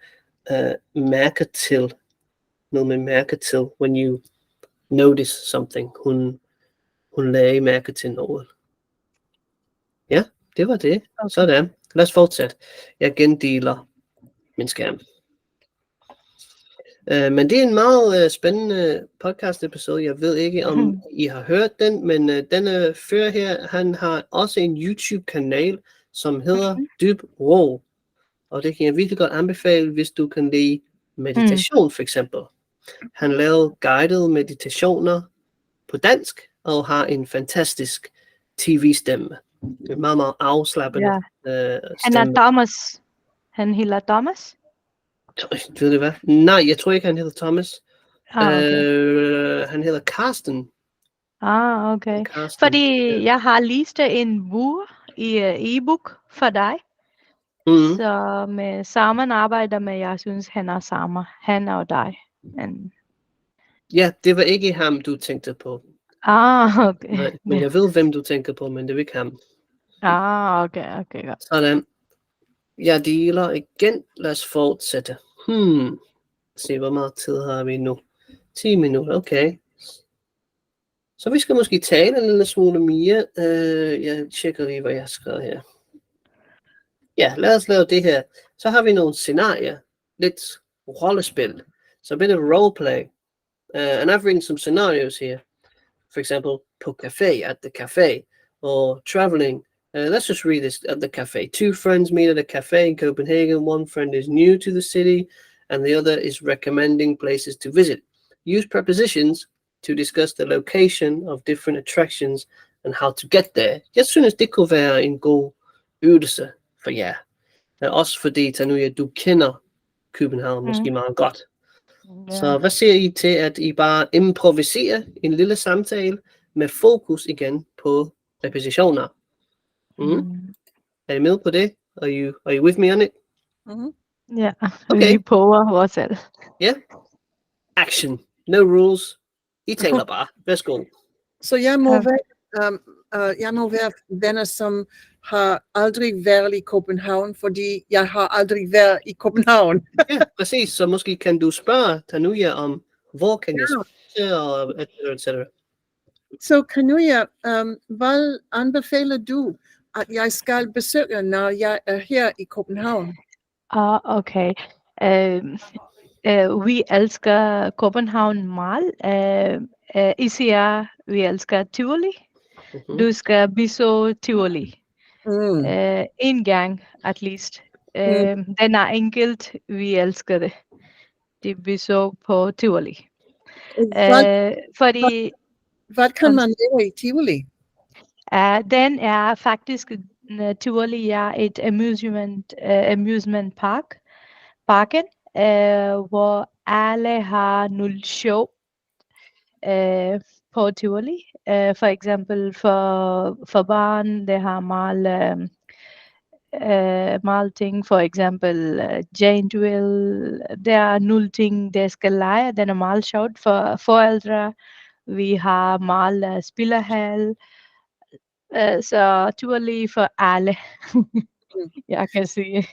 mærke til. Noget med mærke til. When you notice something. Hun lagde mærke til noget. Ja, det var det. Okay. Sådan. Lad os fortsætte. Jeg gendeler min skærm. Men det er en meget spændende podcast episode. Jeg ved ikke om I har hørt den, men denne fører her, han har også en YouTube kanal, som hedder Dyb Ro. Og det kan jeg virkelig godt anbefale, hvis du kan lide meditation for eksempel. Han laver guidede meditationer på dansk, og har en fantastisk tv-stemme. En meget, meget afslappende stemme. Han er Thomas. Han hedder Thomas? Ved du hvad? Nej, jeg tror ikke, han hedder Thomas. Okay. Han hedder Karsten. Okay. Fordi jeg har læst en bog i e-book for dig. Så med sammen arbejder med, jeg synes, han er sammen. Han og dig. Ja, det var ikke ham, du tænkte på. Okay. Nej, men jeg ved, hvem du tænker på, men det var ikke ham. Okay. Godt. Sådan. Jeg deler igen. Lad os fortsætte. Se, hvor meget tid har vi nu? 10 minutter, okay. Så vi skal måske tale en lille smule mere. Jeg tjekker lige, hvad jeg har skrevet her. Ja, lad os lave det her. Så har vi nogle scenarier. Lidt rollespil. So a bit of role play. And I've written some scenarios here. For example, på café, at the café. Or traveling Let's just read this at the cafe. 2 friends meet at a cafe in Copenhagen. One friend is new to the city and the other is recommending places to visit. Use prepositions to discuss the location of different attractions and how to get there. Jeg synes, det kunne være en god øvelse for jer. Også fordi, Tanuja, du kender København måske meget godt. Så hvad siger I til, at I bare improviserer en lille samtale med fokus igen på prepositioner? Er I med på det? Are you with me on it? Ja, Okay. vi prøver os selv. Yeah. Action. No rules. I taler bare. Værsgo. Så jeg må være venner, som har aldrig været i København, fordi jeg har aldrig været i København. Ja, præcis. Så måske kan du spørge Tanuja om, hvor kan jeg spise, og etc. Så Tanuja, hvad anbefaler du, at jeg skal besøge, når jeg er her i København? Okay. Vi elsker København meget. Især vi elsker Tivoli. Du skal besøge Tivoli. En gang, at least. Den er enkelt. Vi elsker det. De besøg på Tivoli. Fordi hvad kan man lave i Tivoli? Den er faktisk, Tivoli er et amusement parken, hvor alle har nogle show på Tivoli. For eksempel for børn, det har meget ting. For eksempel giant wheel. Der er nogle ting, der skal lege. Den er meget sjovt for forældre. Vi har meget spillerhal. Så Tivoli for alle. Jeg kan sige.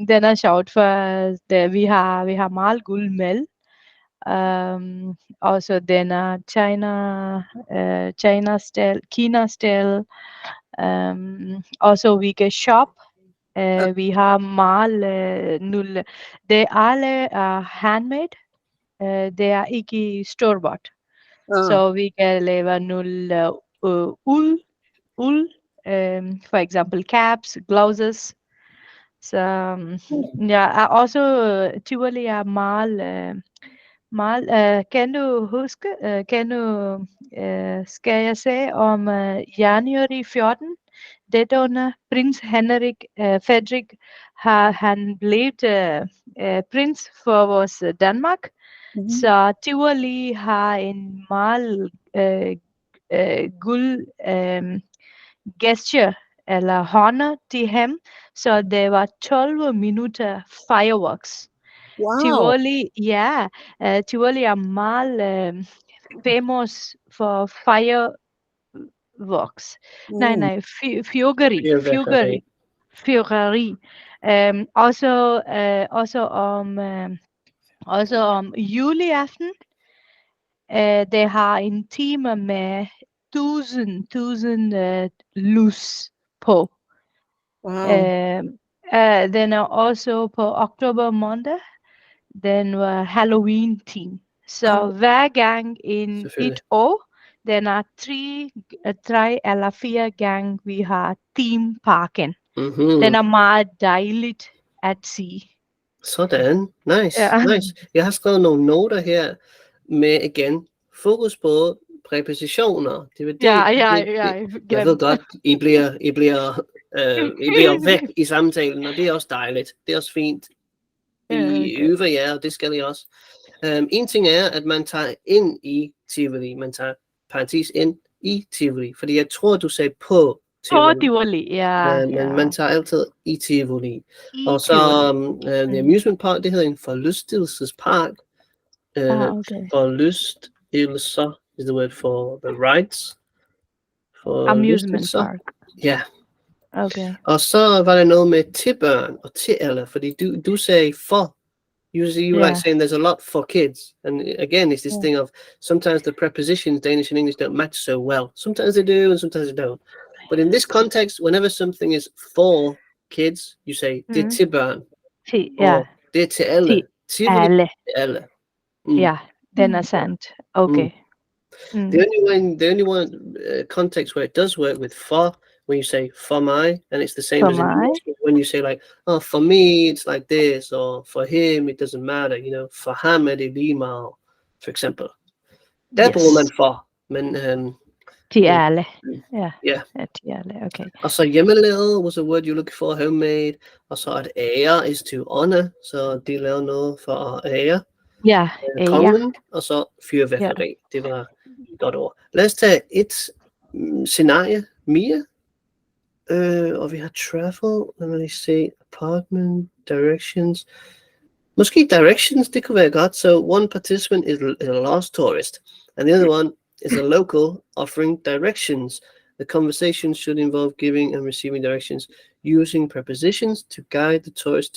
Den er sjovt, for vi har meget guldmel. Også den er Kina-style. Også vi kan shop. Vi har meget nulle. Det alle er handmade. Det er ikke store-bought. Så vi kan lave nulle uld. For eksempel caps, gloves. Så ja, også Tivoli er meget. Kan du huske, skal jeg sige om januar 14, det under prins Henrik Frederik har han blevet prins for vores Danmark. Så Tivoli har en meget guld gesture eller honor til ham. Så det var 12 minutter fireworks. Wow. Tivoli er meget famous for fireworks. Nej, fyrværkeri. Også om juleaften. Det har en time med 1000 lys på. Wow. Den er også på oktober måned. Den var Halloween-team. Så hver gang et år, den er 3 eller 4 gange, vi har teamparken. Den er meget dejligt at se. Sådan. Nice. Nice. Jeg har skrevet nogle noter her med igen fokus på prepositioner. Det vil det. Jeg ved godt, I bliver væk i samtalen, og det er også dejligt. Det er også fint. I øver jer, og det skal I også. En ting er, at man tager ind i Tivoli. Man tager parentes ind i Tivoli. Fordi jeg tror, du sagde på Tivoli. På Tivoli, men man tager altid i Tivoli. Og så the amusement park, det hedder en forlystelsespark. Forlystelser is the word for the rides. Amusement park. Ja. Okay. Og så var der noget med til børn og til alle, fordi du sagde for. You were like saying there's a lot for kids. And again, it's this thing of sometimes the prepositions, Danish and English, don't match so well. Sometimes they do and sometimes they don't. But in this context, whenever something is for kids, you say, det er til børn. Or det er til alle. Til alle. Ja, den er sandt. Okay. The only one context where it does work with for, when you say for my, and it's the same For as in my. English. When you say like, oh, for me, it's like this, or for him, it doesn't matter, you know, for ham er det lige meget, for eksempel. Der bruger man for, men De alle. yeah. Ja, de alle, okay. Og så hjemmelavet was a word you're looking for, homemade. Og så at ære is to honor, så de lavede noget for at ære Ja, kongen, og så fyrværkeri. Det var et godt ord. Lad os tage et scenarie mere. Og vi har travel, lad mig lige se, apartment, directions. Måske directions, det kunne være godt. So one participant is a lost tourist, and the other one is a local offering directions. The conversation should involve giving and receiving directions using prepositions to guide the tourist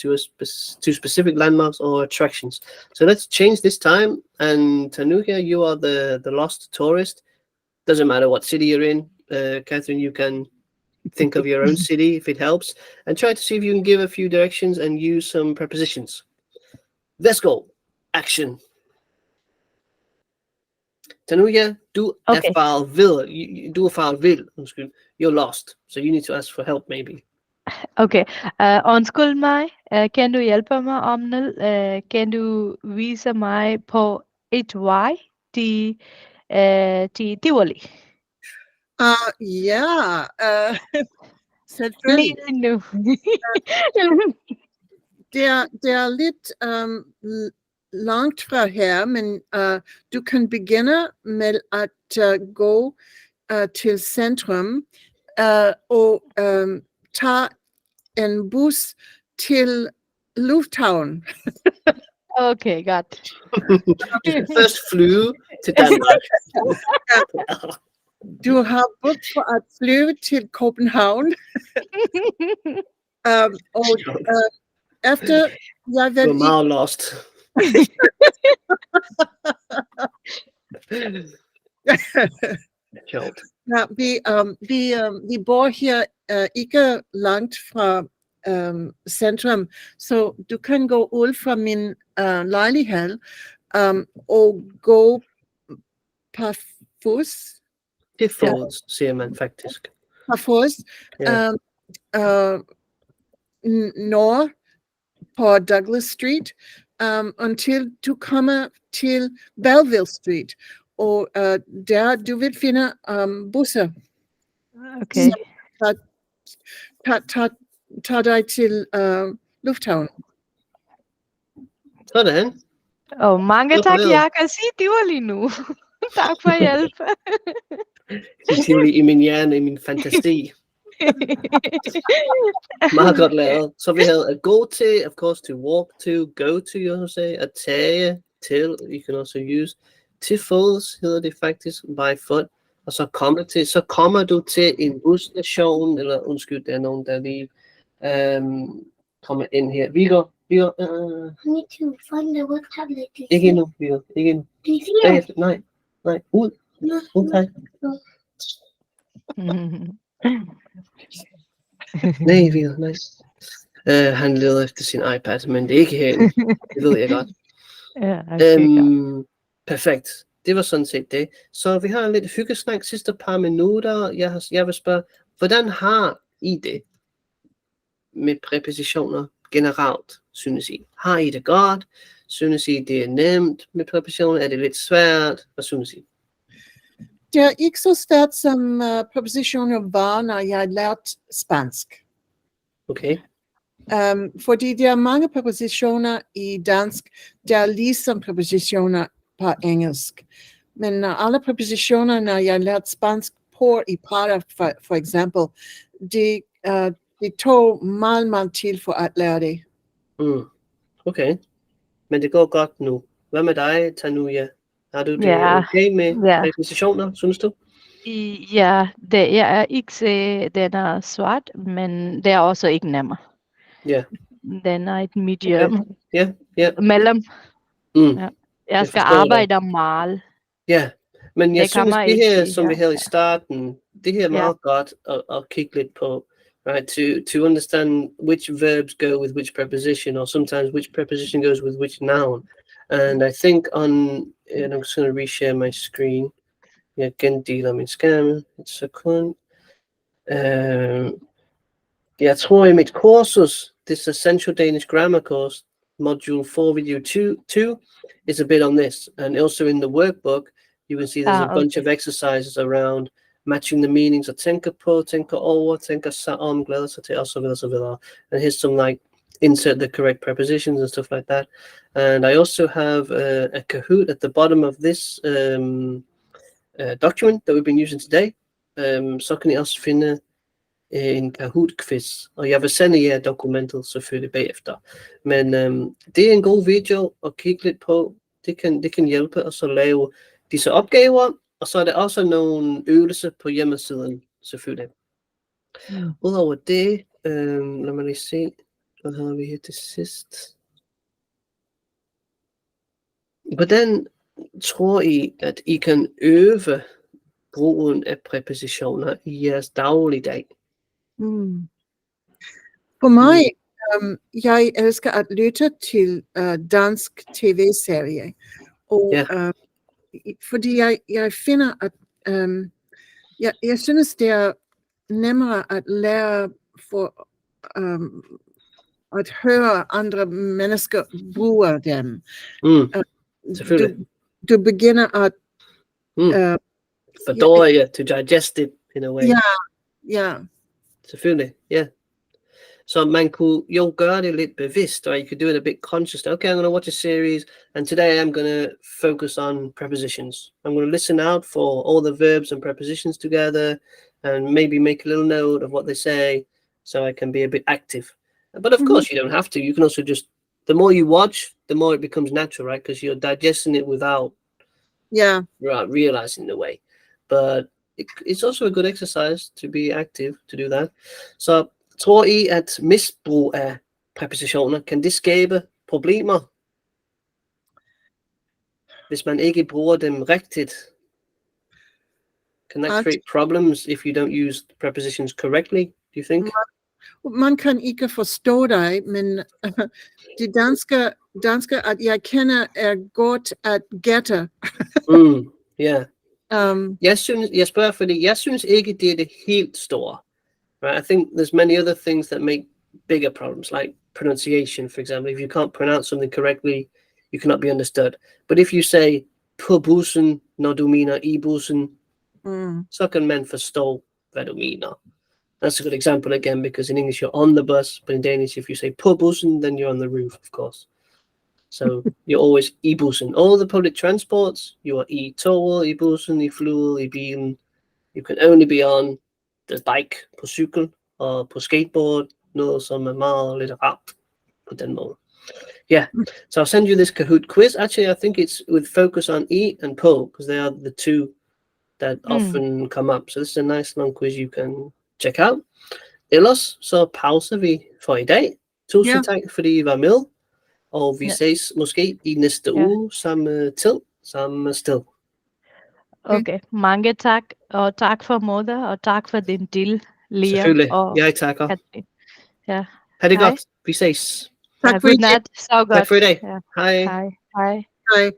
to specific landmarks or attractions. So let's change this time. And Tanuja, you are the lost tourist. Doesn't matter what city you're in. Catherine, you can think of your own city if it helps, and try to see if you can give a few directions and use some prepositions. Let's go. Action. Tanuja, du er farvel. Du er farvel. Undskyld. You're lost. So you need to ask for help, maybe. Okay. Undskyld mig. Kan du hjælpe mig om noget? Kan du vise mig på et vej til Tivoli? Ja, selvfølgelig. Lige nu. Det er lidt langt fra her, men du kan begynde med at gå til centrum og tage en bus til lufthavn. Okay, godt. First flyve til Danmark. Du har brugt for at flyve til København. Og efter jeg ved Du er meget lost. Sjovt. Ja, vi bor her ikke langt fra centrum, så du kan gå ud fra min lejlighed og gå på fod. Til fods, siger man faktisk. På fod. Nord på Douglas Street, until du kommer til Belleville Street, og der du vil finde busser. Okay. Tag dig til lufthavn. Sådan. Mange tak, jeg kan sige Tivoli nu. Tak for hjælp. Tivoli i min hjerne, i min fantasi. Meget godt lavet. Så vi havde at go til, of course, to walk to, go to, you also say, at tage til, you can also use, til fods hedder det faktisk, by foot, og så kommer du til en busstation, eller undskyld, der er nogen, der lige kommer ind her. Viggo, I need to find the what tablet. ikke endnu, Viggo, ikke endnu. Bagefter, nej, ud, tak. Nej, Viggo, nej. Han leder efter sin iPad, men det er ikke herinde. Det ved jeg godt. Perfekt. Det var sådan set det. Så vi har lidt hyggesnak sidste par minutter. Jeg vil spørge, hvordan har I det med præpositioner generelt, synes I? Har I det godt? Synes I, det er nemt med præpositioner? Er det lidt svært? Hvad synes I? Det er ikke så svært som præpositioner var, når jeg lærte spansk. Okay. Fordi der er mange præpositioner i dansk, der er ligesom præpositioner på engelsk. Men alle præpositioner, når jeg lærte spansk på i parter, for eksempel, det tog meget tid for at lære det. Okay. Men det går godt nu. Hvad med dig, Tanuja? Har du det okay med præpositioner, synes du? Ja, jeg er ikke den er svart, men det er også ikke nemmere. Ja. Den er et medium. Ja. Mellem. Ja. Jeg skal arbejde meget. Ja, men jeg synes, det her, som vi havde i starten, det her er meget godt at kigge lidt på. Right, to understand which verbs go with which preposition, or sometimes which preposition goes with which noun. And I think and I'm just going to reshare my screen. Jeg gendeler min skærm et sekund. Jeg tror i mit kursus, this Essential Danish Grammar course, Module 4, Video 2 is a bit on this. And also in the workbook, you can see there's a bunch of exercises around matching the meanings of tænker på, tænker over, tænker sig om, glæder sig til, og så videre. And here's some like insert the correct prepositions and stuff like that. And I also have a Kahoot at the bottom of this document that we've been using today. Så kan I også finde en Kahoot-quiz, og jeg vil sende jer dokumentet selvfølgelig bagefter. Men det er en god video at kigge lidt på. Det kan hjælpe os at lave disse opgaver, og så er der også nogle øvelser på hjemmesiden selvfølgelig. Udover det, lad mig lige se, hvad har vi her til sidst? Hvordan tror I, at I kan øve brugen af præpositioner i jeres dagligdag? For mig, jeg elsker at lytte til dansk tv-serie, og fordi jeg finder, at jeg synes, det er nemmere at lære for at høre andre mennesker bruge dem. Selvfølgelig. Du begynder at fordøje, to digest it in a way. Ja. Selvfølgelig, yeah. So man kunne jo gøre det lidt bevidst, or you could do it a bit conscious. Okay, I'm going to watch a series, and today I'm going to focus on prepositions. I'm going to listen out for all the verbs and prepositions together, and maybe make a little note of what they say, so I can be a bit active. But of course, you don't have to. You can also just, the more you watch, the more it becomes natural, right? Because you're digesting it without realizing the way. But it's also a good exercise to be active, to do that. Så tror I, at misbrug af præpositioner, kan det skabe problemer, hvis man ikke bruger dem rigtigt? Can that create problems if you don't use prepositions correctly, do you think? Man kan ikke forstå dig, men det danske, at jeg kender, er godt at gætte. Yeah. Jeg spørger, fordi jeg synes ikke, det er det helt store. Right? I think there's many other things that make bigger problems, like pronunciation, for example. If you can't pronounce something correctly, you cannot be understood. But if you say på bussen, når du mener i bussen, så kan man forstå, hvad du mener. That's a good example again, because in English you're on the bus, but in Danish, if you say på bussen, then you're on the roof, of course. So you're always i bussen. All the public transports, you are i toget, i bussen, i flyet, i bilen. You can only be on the bike, på cykel, og på skateboard, noget som er meget lidt rart på den måde. Yeah, so I'll send you this Kahoot quiz. Actually, I think it's with focus on e and po, because they are the two that often come up. So this is a nice long quiz you can check out. Ellers så pauser vi for i dag. Tusind tak, fordi I var med. Og vi ses måske i næste uge, samme tid, samme sted. Okay, mange tak. Og tak for moder, og tak for din del, Lea. Selvfølgelig, og jeg takker. Ja. Ha' det godt. Vi ses. Tak for i dag. Så godt. Tak for i dag. Ja. Hej. Hej. Hej.